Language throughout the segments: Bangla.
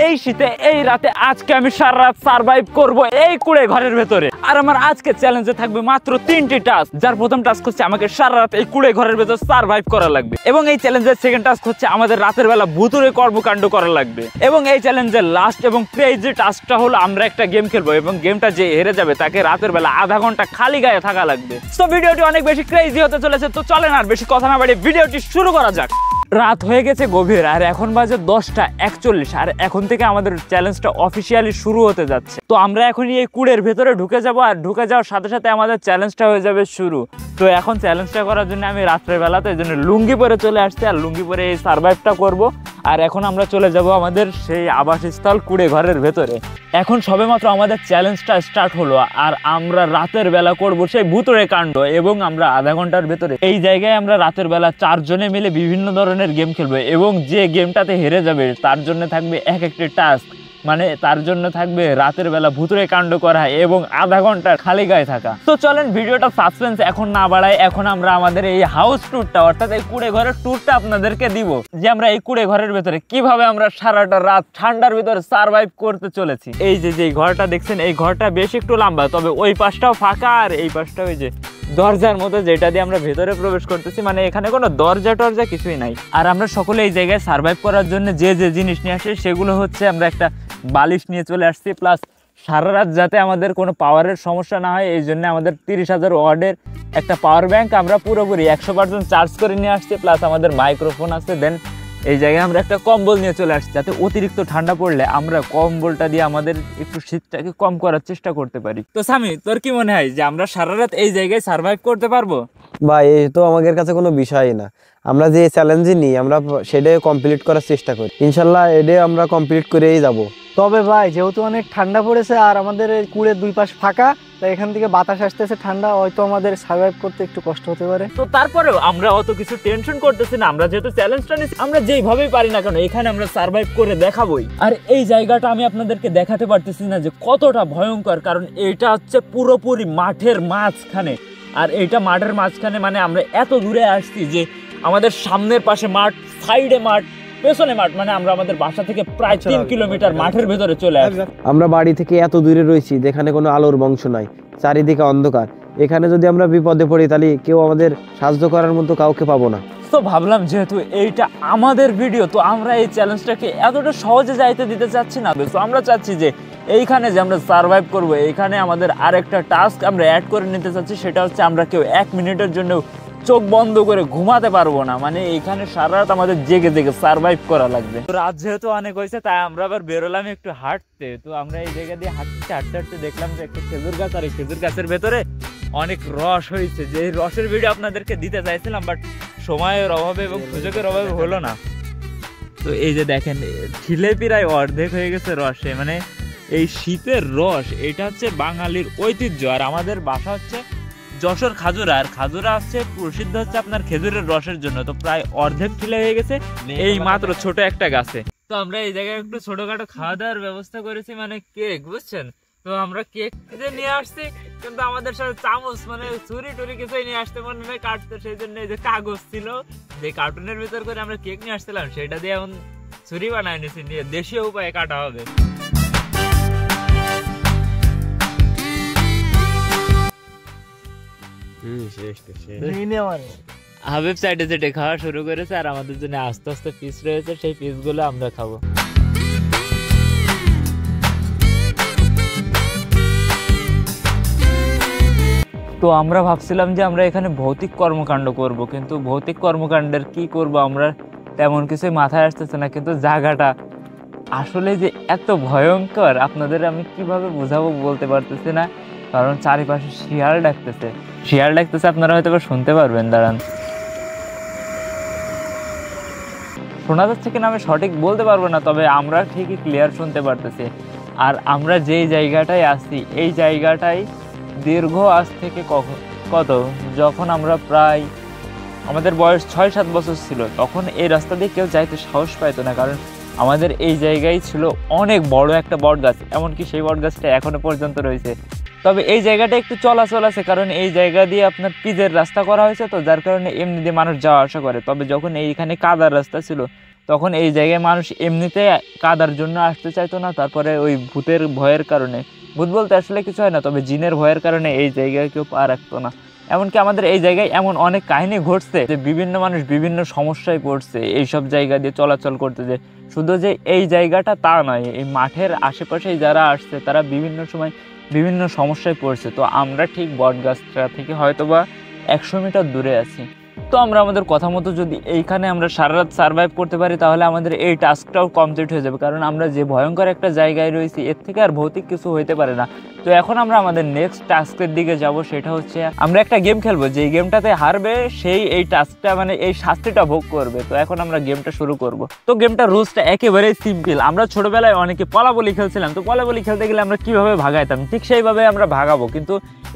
এই শীতে এই রাতে আজকে আমি সারা রাত সার্ভাইভ করব এই কুড়ে ঘরের ভেতরে। আর আমার আজকে চ্যালেঞ্জে থাকবে মাত্র 3টি টাস্ক। যার প্রথম টাস্ক হচ্ছে আমাকে সারা রাত এই কুড়ে ঘরের ভেতর সার্ভাইভ করা লাগবে, এবং এই চ্যালেঞ্জের সেকেন্ড টাস্ক হচ্ছে আমাদের রাতের বেলা ভুতুরে কর্মকাণ্ড করা লাগবে, এবং এই চ্যালেঞ্জের লাস্ট এবং ক্রেজি টাস্কটা হলো আমরা একটা গেম খেলবো, এবং গেমটা যে হেরে যাবে তাকে রাতের বেলা আধা ঘন্টা খালি গায়ে থাকা লাগবে। তো ভিডিওটি অনেক বেশি ক্রেজি হতে চলেছে, তো চলেন আর বেশি কথা না বাড়িয়ে ভিডিওটি শুরু করা যাক। রাত হয়ে গেছে গভীর, আর এখন বাজে 10:41, আর এখন থেকে আমাদের চ্যালেঞ্জটা অফিসিয়ালি শুরু হতে যাচ্ছে। তো আমরা এখন এই কুড়ের ভেতরে ঢুকে যাব, আর ঢুকে যাওয়ার সাথে সাথে আমাদের চ্যালেঞ্জটা হয়ে যাবে শুরু। তো এখন চ্যালেঞ্জটা করার জন্য আমি রাত্রের বেলাতে এই জন্য লুঙ্গি পরে চলে আসছি, আর লুঙ্গি পরে এই সার্ভাইভটা করব। আর এখন আমরা চলে যাব আমাদের সেই আবাসস্থল কুড়ে ঘরের ভেতরে। এখন সবেমাত্র আমাদের চ্যালেঞ্জটা স্টার্ট হলো, আর আমরা রাতের বেলা করব সেই ভুতুরে কাণ্ড, এবং আমরা আধা ঘন্টার ভেতরে এই জায়গায় আমরা রাতের বেলা 4 জনে মিলে বিভিন্ন ধরনের গেম খেলবো, এবং যে গেমটাতে হেরে যাবে তার জন্য থাকবে এক একটি টাস্ক, মানে তার জন্য থাকবে রাতের বেলা ভুতুরে কাণ্ড করা এবং আধা ঘন্টা খালি গায়ে থাকা। তো চলেন ভিডিওটা সাসপেন্স এখন না বাড়ায়, এখন আমরা আমাদের এই হাউস ট্যুরটা অর্থাৎ এই কুড়ে ঘরের ট্যুরটা আপনাদেরকে দিব, যে আমরা এই কুড়ে ঘরের ভেতরে কিভাবে আমরা সারাটা রাত ঠান্ডার ভিতরে সার্ভাইভ করতে চলেছি। এই যে ঘরটা দেখছেন, এই ঘরটা বেশ একটু লম্বা, তবে ওই পাশটাও ফাঁকা, আর এই পাশটা ওই যে দরজার মতো যেটা দিয়ে আমরা ভেতরে প্রবেশ করতেছি, মানে এখানে কোনো দরজা টরজা কিছুই নাই। আর আমরা সকলে এই জায়গায় সার্ভাইভ করার জন্য যে জিনিস নিয়ে আসি সেগুলো হচ্ছে আমরা একটা বালিশ নিয়ে চলে আসছি, প্লাস সারা রাত যাতে আমাদের কোনো পাওয়ারের সমস্যা না হয় এই জন্য আমাদের 30,000 ওয়াটের একটা পাওয়ার ব্যাংক আমরা পুরোপুরি 100% চার্জ করে নিয়ে আসছি, প্লাস আমাদের মাইক্রোফোন আছে। দেন এই জায়গায় আমরা একটা কম্বল নিয়ে চলে আসছি, যাতে অতিরিক্ত ঠান্ডা পড়লে আমরা কম্বলটা দিয়ে আমাদের একটু শীতটাকে কম করার চেষ্টা করতে পারি। তো সামি, তোর কি মনে হয় যে আমরা সারা রাত এই জায়গায় সার্ভাইভ করতে পারবো? ভাই এই তো আমাদের কাছে কোনো বিষয়ই না, আমরা যে চ্যালেঞ্জে নিই আমরা সেটাই কমপ্লিট করার চেষ্টা করি, ইনশাল্লাহ এটাই আমরা কমপ্লিট করেই যাব। তবে ভাই যেহেতু অনেক ঠান্ডা পড়েছে আর আমাদের এই কুড়ের দুই পাশ ফাঁকা, তাই এখান থেকে বাতাস আসতেছে ঠান্ডা, হয়তো আমাদের সার্ভাইভ করতে একটু কষ্ট হতে পারে। তো তারপরেও আমরা অত কিছু টেনশন করতেছি না, আমরা যেহেতু চ্যালেঞ্জটা নিচ্ছি আমরা যেইভাবেই পারি না কেন এখানে আমরা সার্ভাইভ করে দেখাবোই। আর এই জায়গাটা আমি আপনাদেরকে দেখাতে পারতেছি না যে কতটা ভয়ঙ্কর, কারণ এটা হচ্ছে পুরোপুরি মাঠের মাঝখানে, আর এইটা মাঠের মাঝখানে মানে আমরা এত দূরে আসছি যে আমাদের সামনের পাশে মাঠ, সাইডে মাঠ, পেছনে মাঠ, মানে আমরা আমাদের বাসা থেকে প্রায় 3 কিলোমিটার মাঠের ভেতরে চলে আসছি। আমরা বাড়ি থেকে এত দূরে রয়েছি যেখানে কোনো আলোর বংশ নাই, চারিদিকে অন্ধকার। এখানে যদি আমরা বিপদে পড়ি তাহলে কেউ আমাদের সাহায্য করার মতো কাউকে পাবো না। তো ভাবলাম যেহেতু এইটা আমাদের ভিডিও, তো আমরা এই চ্যালেঞ্জটাকে এতটা সহজে যাইতে দিতে চাচ্ছি না। তো আমরা চাচ্ছি যে এইখানে যে আমরা সার্ভাইভ করবো এইখানে আমাদের আরেকটা টাস্ক আমরা অ্যাড করে নিতে চাচ্ছি, সেটা হচ্ছে আমরা কেউ 1 মিনিটের জন্য চোখ বন্ধ করে ঘুমাতে পারবো না, মানে এইখানে সারা রাত আমাদের জেগে জেগে সার্ভাইভ করা লাগবে। রাত যেহেতু অনেক হয়েছে তাই আমরা আবার বেরোলাম একটু হাঁটতে। তো আমরা এই জায়গা দিয়ে হাঁটতে হাঁটতে দেখলাম যে একটা খেজুর গাছ, আর এই খেজুর গাছের ভেতরে অনেক রস হয়েছে, যে এই রসের ভিডিও আপনাদেরকে দিতে চাইছিলাম, বাট সময়ের অভাবে এবং সুযোগের অভাবে হলো না। তো এই যে দেখেন ঢিলে প্রায় অর্ধেক হয়ে গেছে রসে, মানে এই শীতের রস এটা হচ্ছে বাঙালির ঐতিহ্য। আর আমাদের বাসা হচ্ছে যশোর খাজুরা, আর খাজুরা হচ্ছে প্রসিদ্ধ হচ্ছে আপনার খেজুরের রসের জন্য। তো প্রায় অর্ধেক ঢিলে হয়ে গেছে এই মাত্র ছোট একটা গাছে। তো আমরা এই জায়গায় একটু ছোটখাটো খাওয়া দাওয়ার ব্যবস্থা করেছি, মানে কেক, বুঝছেন। তো আমরা কেক যে নিয়ে আসছি, কিন্তু আমাদের সাথে চামচ মানে ছুরি টুরি কিছুই নিয়ে আসতে মনে নেই কাটতে, সেই জন্য এই যে কাগজ ছিল যে কার্টুনের ভিতর করে আমরা কেক নিয়ে আসছিলাম, সেটা দিয়ে এখন ছুরি বানায় নিয়েছি, নিয়ে দেশীয় উপায়ে কাটা হবে। হাবিব সাইডে যেটা খাওয়া শুরু করেছে, আর আমাদের জন্য আস্তে আস্তে পিস রয়েছে, সেই পিসগুলো আমরা খাবো। তো আমরা ভাবছিলাম যে আমরা এখানে ভৌতিক কর্মকাণ্ড করব, কিন্তু ভৌতিক কর্মকাণ্ডের কি করব আমরা তেমন কিছুই মাথায় আসতেছে না। কিন্তু জায়গাটা আসলে যে এত ভয়ঙ্কর আপনাদের আমি কিভাবে বোঝাবো বলতে পারতেছি না, কারণ চারিপাশে শিয়াল ডাকতেছে, আপনারা হয়তো শুনতে পারবেন, দাঁড়ান শোনা যাচ্ছে কিনা আমি সঠিক বলতে পারবো না, তবে আমরা ঠিকই ক্লিয়ার শুনতে পারতেছি। আর আমরা যেই জায়গাটায় আসছি এই জায়গাটায় দীর্ঘ আজ থেকে কত যখন আমরা প্রায় আমাদের বয়স 6-7 বছর ছিল, তখন এই রাস্তা দিয়ে কেউ যাইতে সাহস পাইতো না, কারণ আমাদের এই জায়গায় ছিল অনেক বড় একটা বট গাছ, এমনকি সেই বট গাছটা এখনো পর্যন্ত রয়েছে। তবে এই জায়গাটা একটু চলাচল আছে, কারণ এই জায়গা দিয়ে আপনার পিচের রাস্তা করা হয়েছে, তো যার কারণে এমনি দিয়ে মানুষ যাওয়া আসা করে। তবে যখন এইখানে কাদার রাস্তা ছিল তখন এই জায়গায় মানুষ এমনিতে কাদার জন্য আসতে চাইতো না, তারপরে ওই ভূতের ভয়ের কারণে, ভূত বলতে আসলে কিছু হয় না, তবে জিনের ভয়ের কারণে এই জায়গায় কেউ পা রাখতো না। এমনকি আমাদের এই জায়গায় এমন অনেক কাহিনী ঘটছে যে বিভিন্ন মানুষ বিভিন্ন সমস্যায় পড়ছে এইসব জায়গা দিয়ে চলাচল করতে। যে শুধু যে এই জায়গাটা তা নয়, এই মাঠের আশেপাশেই যারা আসছে তারা বিভিন্ন সময় বিভিন্ন সমস্যায় পড়ছে। তো আমরা ঠিক বটগাছটা থেকে হয়তোবা 100 মিটার দূরে আছি। তো আমরা আমাদের কথা মতো যদি এইখানে আমরা সারা রাত সার্ভাইভ করতে পারি তাহলে আমাদের এই টাস্কটাও কমপ্লিট হয়ে যাবে, কারণ আমরা যে ভয়ঙ্কর একটা জায়গায় রয়েছি এর থেকে আর ভৌতিক কিছু হইতে পারে না। তো এখন আমরা আমাদের নেক্সট টাস্কের দিকে যাব, সেটা হচ্ছে আমরা একটা গেম খেলবো, যে গেমটাতে হারবে সেই এই টাস্কটা মানে এই শাস্তিটা ভোগ করবে। তো এখন আমরা গেমটা শুরু করব। তো গেমটার রুলসটা একেবারেই সিম্পল। আমরা ছোটবেলায় অনেকে পলাবলি খেলছিলাম, তো পলাবলি খেলতে গেলে আমরা কিভাবে ভাগাইতাম ঠিক সেইভাবে আমরা ভাগাবো, কিন্তু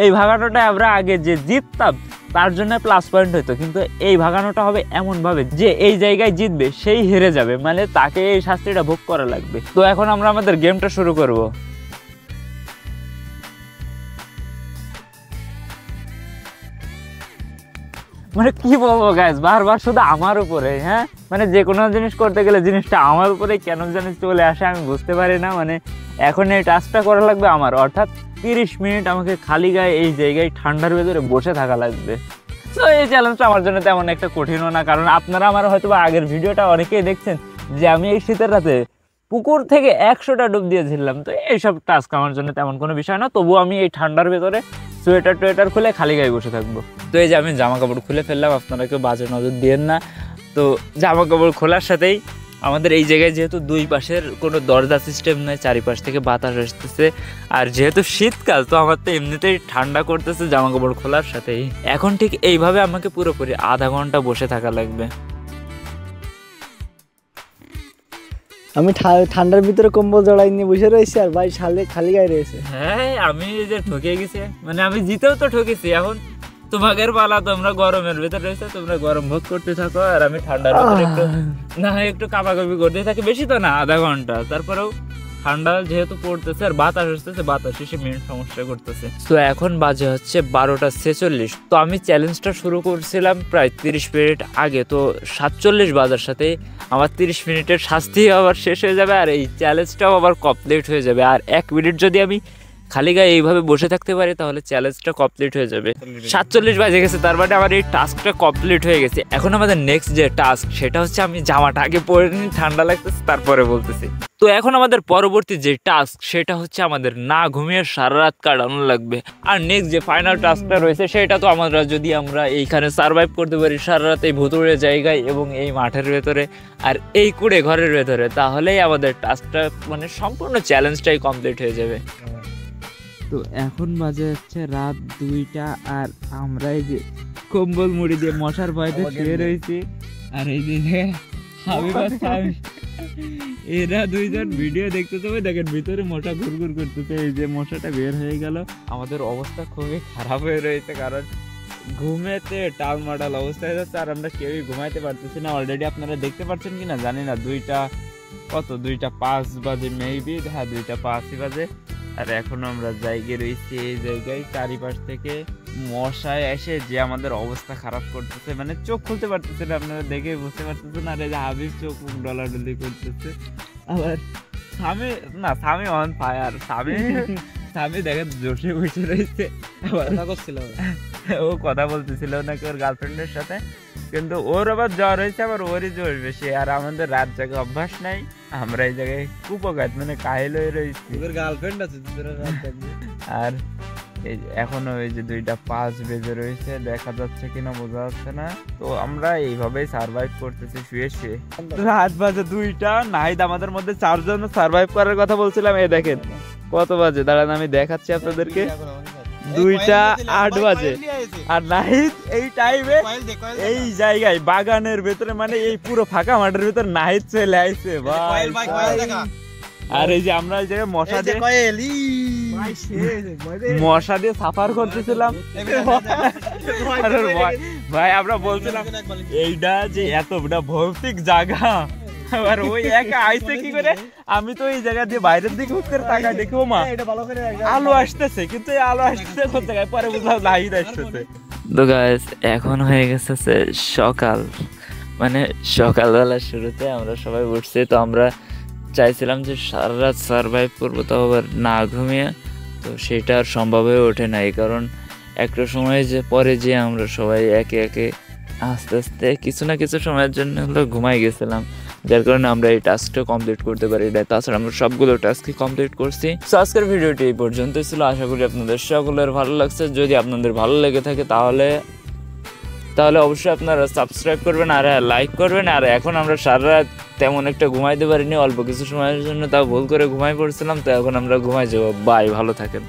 এই ভাগানোটা আমরা আগে যে জিততাম তার জন্য প্লাস পয়েন্ট হইতো, কিন্তু এই ভাগানোটা হবে এমনভাবে যে এই জায়গায় জিতবে সেই হেরে যাবে, মানে তাকে এই শাস্তিটা ভোগ করা লাগবে। তো এখন আমরা আমাদের গেমটা শুরু করব। মানে কি বলবো গাইস, বারবার শুধু আমার উপরে, হ্যাঁ মানে যে কোনো জিনিস করতে গেলে জিনিসটা আমার উপরে কেন জানি চলে আসে, আমি বুঝতে পারি না। মানে এখন এই টাস্কটা করা লাগবে আমার, অর্থাৎ 30 মিনিট আমাকে খালি গায়ে এই জায়গায় ঠান্ডার ভেতরে বসে থাকা লাগবে। তো এই চ্যালেঞ্জটা আমার জন্য তেমন একটা কঠিনও না, কারণ আপনারা আমার হয়তো বা আগের ভিডিওটা অনেকেই দেখছেন যে আমি এই শীতের রাতে পুকুর থেকে 100টা ডুব দিয়েছিলাম। তো এইসব টাস্ক আমার জন্য তেমন কোনো বিষয় না, তবুও আমি এই ঠান্ডার ভেতরে সোয়েটার খুলে খালি গায়ে বসে থাকবো। তো এই যে আমি জামা কাপড় খুলে ফেললাম, আপনারা কেউ বাজে নজর দিয়েন না। তো জামা কাপড় খোলার সাথেই আমাদের এই জায়গায় যেহেতু দুই পাশের কোনো দরজা সিস্টেম নেই, চারিপাশ থেকে বাতাস আসতেছে, আর যেহেতু শীতকাল তো আমার তো এমনিতেই ঠান্ডা করতেছে জামা কাপড় খোলার সাথেই। এখন ঠিক এইভাবে আমাকে পুরোপুরি আধা ঘন্টা বসে থাকা লাগবে। আমি ঠান্ডার ভিতরে কম্বল জড়াই নিয়ে বসে রয়েছি আর ভাই খালি গায়ে রয়েছে। হ্যাঁ আমি যে ঠকে গেছি, মানে আমি জিতেও তো ঠকেছি। এখন তোমাদের পালা, তোমরা গরমের ভেতরে রয়েছে, তোমরা গরম ভোগ করতে থাকো আর আমি ঠান্ডার ভেতরে একটু কাঁপাকাঁপি করতে থাকি। বেশি তো না, আধা ঘন্টা। তারপরেও ঠান্ডা যেহেতু পড়তেছে আর বাতাস আসতেছে, বাতাস এসে মেন সমস্যা করতেছে। তো এখন বাজে হচ্ছে 12টা 46। তো আমি চ্যালেঞ্জটা শুরু করছিলাম প্রায় 30 মিনিট আগে, তো 47 বাজার সাথে আমার 30 মিনিটের শাস্তি আবার শেষ হয়ে যাবে আর এই চ্যালেঞ্জটাও আবার কমপ্লিট হয়ে যাবে। আর 1 মিনিট যদি আমি খালি গায়ে এইভাবে বসে থাকতে পারি তাহলে চ্যালেঞ্জটা কমপ্লিট হয়ে যাবে। 47 বাজে গেছে, তার মানে আমার এই টাস্কটা কমপ্লিট হয়ে গেছে। এখন আমাদের নেক্সট যে টাস্ক সেটা হচ্ছে, আমি জামাটা আগে পরে নিই, ঠান্ডা লাগতেছে তারপরে বলতেছি। তো এখন আমাদের পরবর্তী যে টাস্ক সেটা হচ্ছে আমাদের না ঘুমিয়ে সারা রাত কাটানো লাগবে। আর নেক্সট যে ফাইনাল টাস্কটা রয়েছে সেটা তো আমরা যদি আমরা এইখানে সার্ভাইভ করতে পারি সারা রাত এই ভুতুড়ে জায়গায় এবং এই মাঠের ভেতরে আর এই কুড়ে ঘরের ভেতরে, তাহলেই আমাদের টাস্কটা মানে সম্পূর্ণ চ্যালেঞ্জটাই কমপ্লিট হয়ে যাবে। তো এখন বাজে হচ্ছে রাত 2টা আর আমরা এই যে কম্বল মুড়ি দিয়ে মশার ভয়তে শুয়ে রয়েছি। আর এই যে এরা দুইজন ভিডিও দেখতেছে, দেখেন ভিতরে মশা ঘুরঘুর করতেছে। এই যে মশাটা বের হয়ে গেল, আমাদের অবস্থা খুবই খারাপ হয়ে রয়েছে, কারণ ঘুমেতে টালমাটাল অবস্থা হয়ে যাচ্ছে আর আমরা কেউই ঘুমাইতে পারতেছি না। অলরেডি আপনারা দেখতে পাচ্ছেন কিনা জানি না, 2টা 5 বাজে মেবি, হ্যাঁ 2টা 5ই বাজে। আর এখনো আমরা জায়গায় রয়েছি, এই জায়গায় চারিপাশ থেকে মশায় এসে যে আমাদের অবস্থা খারাপ করতেছে, মানে চোখ খুলতে পারতেছে না, আপনারা দেখে বুঝতে পারতেছেন। আর এই যে হাবিব চোখ মুখ ডলাডলি করতেছে। আবার স্বামী অন ফায়ার, স্বামী দেখেন জোশে বসে রয়েছে, ও কথা বলতেছিল নাকি ওর গার্লফ্রেন্ডের সাথে, কিন্তু ওর আবার জ্বর হয়েছে, আবার ওরই জোর বেশি। আর আমাদের রাত জায়গায় অভ্যাস নাই, আমরা এই জায়গায় কুপকাত মানে কাহিল হয়ে রয়েছি। গার্লফ্রেন্ড আছে আর এই এখনো এই যে 2টা 5 বেজে রয়েছে, দেখা যাচ্ছে কিনা বোঝা যাচ্ছে না। তো আমরা এইভাবেই সার্ভাইভ করতেছি শুয়ে শুয়ে। রাত বাজে 2টা, নাহিদ আমাদের মধ্যে 4 জন সার্ভাইভ করার কথা বলছিলাম। এই দেখেন কত বাজে, দাঁড়ান আমি দেখাচ্ছি আপনাদেরকে। 2টা 8 বাজে আর নাহিদ এই টাইমে এই জায়গায় বাগানের ভেতরে, মানে এই পুরো ফাঁকা মাঠের ভেতরে নাহিদ চলে আইছে ভাই। আর এই যে আমরা এই জায়গায় মশা দিয়ে সাফার করতেছিলাম ভাই। আমরা বলছিলাম এইটা যে এতটা ভৌতিক জায়গা, আবার ওই একা আইছে কি করে। আমি তো এই জায়গা দিয়ে বাইরের দিকে উত্তর তাকাই দেখি ও মা আলো আসতেছে, কিন্তু এই আলো আসতেছে কোন জায়গায়, পরে বুঝলাম নাহিদ আসতেছে। তো গাইস এখন হয়ে গেছে সকাল, মানে সকালবেলা শুরুতে আমরা সবাই উঠছি, তো আমরা চাইছিলাম যে সারা রাত সারভাইভ করবো, তাও আবার না ঘুমিয়ে। তো সেটা আর সম্ভব হয়ে ওঠে নাই, কারণ একটা সময় যে পরে যে আমরা সবাই একে একে আস্তে আস্তে কিছু না কিছু সময়ের জন্য হলো ঘুমাই গেছিলাম, যার কারণে আমরা এই টাস্কটা কমপ্লিট করতে পারি না। তাছাড়া আমরা সবগুলো টাস্কই কমপ্লিট করছি। তো আজকের ভিডিওটি এই পর্যন্তই ছিল। আশা করি আপনাদের সকলের ভালো লাগছে। যদি আপনাদের ভালো লেগে থাকে তাহলে অবশ্যই আপনারা সাবস্ক্রাইব করবেন আর লাইক করবেন। আর এখন আমরা সারা রাত তেমন একটা ঘুমাইতে পারিনি, অল্প কিছু সময়ের জন্য তাও ভুল করে ঘুমাই পড়ছিলাম, তো এখন আমরা ঘুমাই যাবো। বাই, ভালো থাকেন।